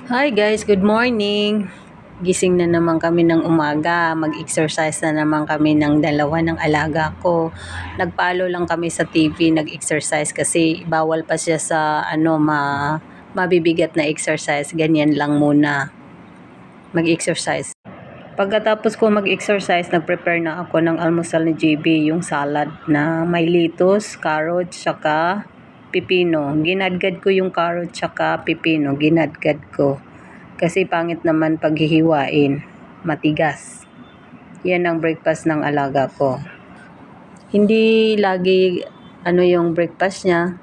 Hi guys, good morning. Gising na naman kami ng umaga. Mag-exercise na naman kami ng dalawa ng alaga ko. Nagpalo lang kami sa TV, nag-exercise kasi bawal pa siya sa mabibigat na exercise. Ganyan lang muna. Mag-exercise. Pagkatapos ko mag-exercise, nag-prepare na ako ng almusal ni JB, yung salad na may lettuce, carrot, saka pipino. Ginadgad ko yung carrot saka pipino, ginadgad ko. Kasi pangit naman paghihiwain, matigas. Yan ang breakfast ng alaga ko. Hindi lagi yung breakfast niya.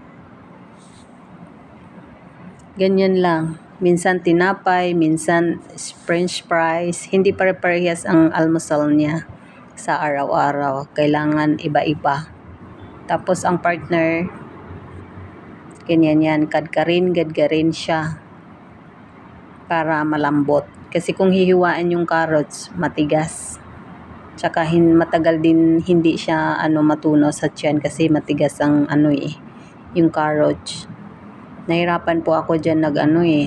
Ganyan lang. Minsan tinapay, minsan french fries. Hindi pare-parehas ang almusal niya sa araw-araw. Kailangan iba-iba. Tapos ang partner, ganyan yan, kadkarin, gadgarin siya para malambot. Kasi kung hihiwain yung carrots, matigas. Tsaka matagal din hindi siya matunaw sa tiyan kasi matigas ang yung carrots. Nahirapan po ako diyan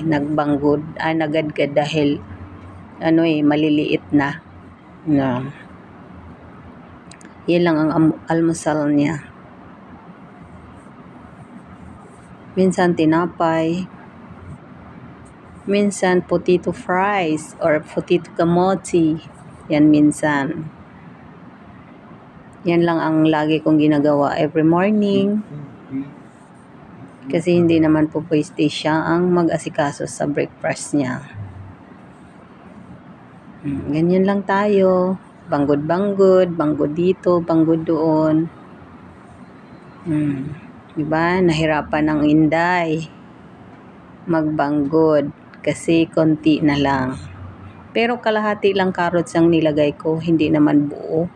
nagbanggod, nagadgad dahil maliliit na. No. Yan lang ang almusal niya. Minsan tinapay, minsan potato fries or potato kamote. Yan minsan. Yan lang ang lagi kong ginagawa every morning. Kasi hindi naman po pwede siya ang mag-asikaso sa breakfast niya. Ganyan lang tayo. Banggod-banggod, banggod dito, banggod doon. Diba? Nahirapan ang Inday magbanggod kasi konti na lang. Pero kalahati lang carrots ang nilagay ko, hindi naman buo.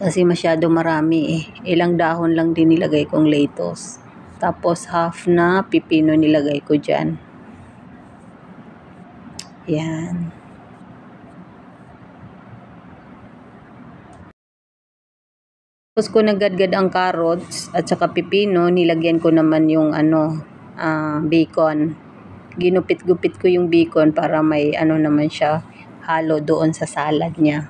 Kasi masyado marami Ilang dahon lang din nilagay kong lettuce. Tapos half na pipino nilagay ko dyan. Yan. Tapos ko nagadgad ang carrots at saka pipino, nilagyan ko naman yung bacon. Ginupit-gupit ko yung bacon para may naman siya halo doon sa salad niya.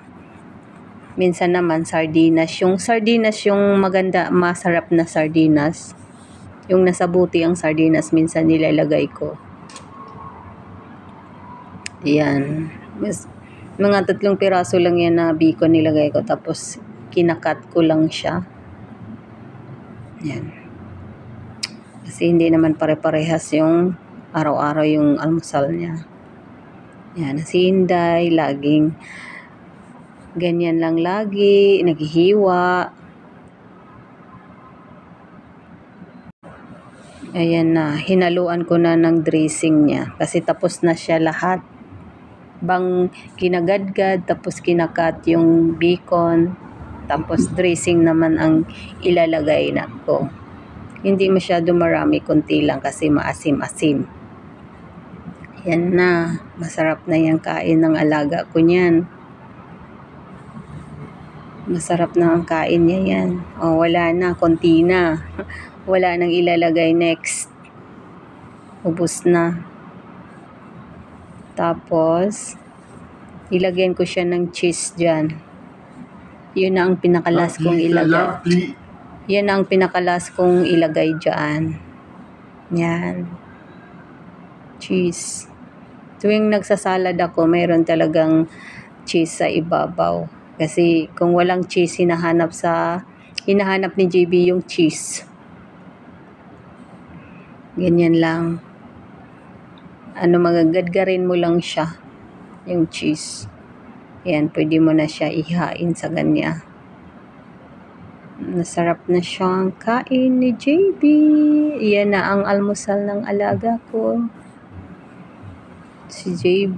Minsan naman sardinas. Yung sardinas yung maganda, masarap na sardinas. Yung nasa buti ang sardinas, minsan nilalagay ko. Yan. Mga 3 piraso lang yan na bacon nilagay ko. Tapos kinakat ko lang siya. Yan. Kasi hindi naman pare-parehas yung araw-araw yung almusal niya. Yan. Si Inday, laging ganyan lang lagi, naghihiwa. Ayan na, hinaluan ko na ng dressing niya kasi tapos na siya lahat. Kinagadgad, tapos kinakat yung bacon, tapos dressing naman ang ilalagay na ko. Hindi masyado marami, konti lang kasi maasim-asim. Yan na, masarap na yung kain ng alaga ko niyan. Masarap na ang kain niya yan. Wala na, konti na. Wala nang ilalagay next. Ubus na. Tapos, ilagyan ko siya ng cheese dyan. Yun na ang pinakalas kong ilagay. Yan ang pinakalas kong ilagay dyan. Yan. Cheese. Tuwing nagsasalad ako, mayroon talagang cheese sa ibabaw. Kasi kung walang cheese, hinahanap ni JB yung cheese. Ganyan lang. Magagadgarin mo lang siya, yung cheese. Yan, pwede mo na siya ihain sa ganya. Nasarap na siyang kain ni JB. Yan na ang almusal ng alaga ko. Si JB.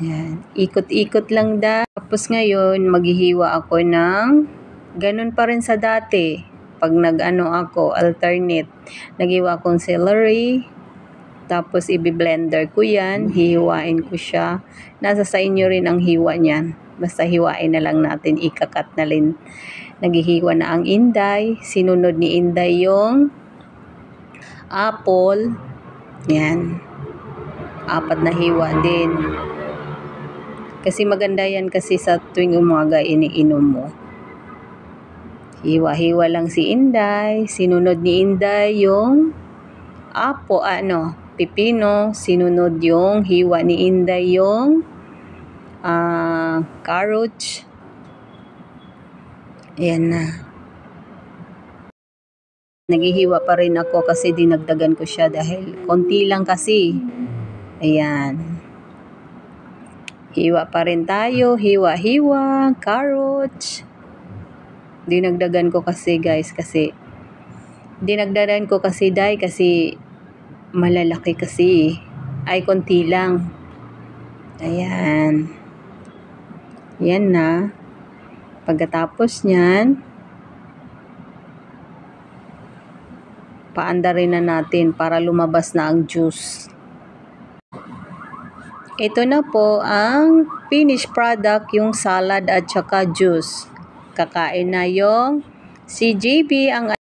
Yan. Ikot-ikot lang Tapos ngayon, maghihiwa ako ng ganun pa rin sa dati. Pag ako, alternate. Naghiwa akong celery. Tapos i-blender ko yan. Hihiwain ko siya. Nasa sa inyo rin ang hiwa niyan. Basta hiwain na lang natin. Ikakat na rin. Naghihiwa na ang Inday. Sinunod ni Inday yung apple. Yan. 4 na hiwa din. Kasi maganda yan kasi sa tuwing umaga iniinom mo. Hiwa-hiwa lang si Inday. Sinunod ni Inday yung pipino. Sinunod yung hiwa ni Inday yung carrots. Ayan na. Naghihiwa pa rin ako kasi dinagdagan ko siya dahil konti lang kasi. Ayan. Hiwa pa rin tayo. Hiwa-hiwa. Carrots. Dinagdagan ko kasi guys kasi malalaki kasi. Ay konti lang. Ayan. Yan na. Pagkatapos nyan, paandarin na natin para lumabas na ang juice. Ito na po ang finished product, yung salad at saka juice. Kakain na yung si JB ang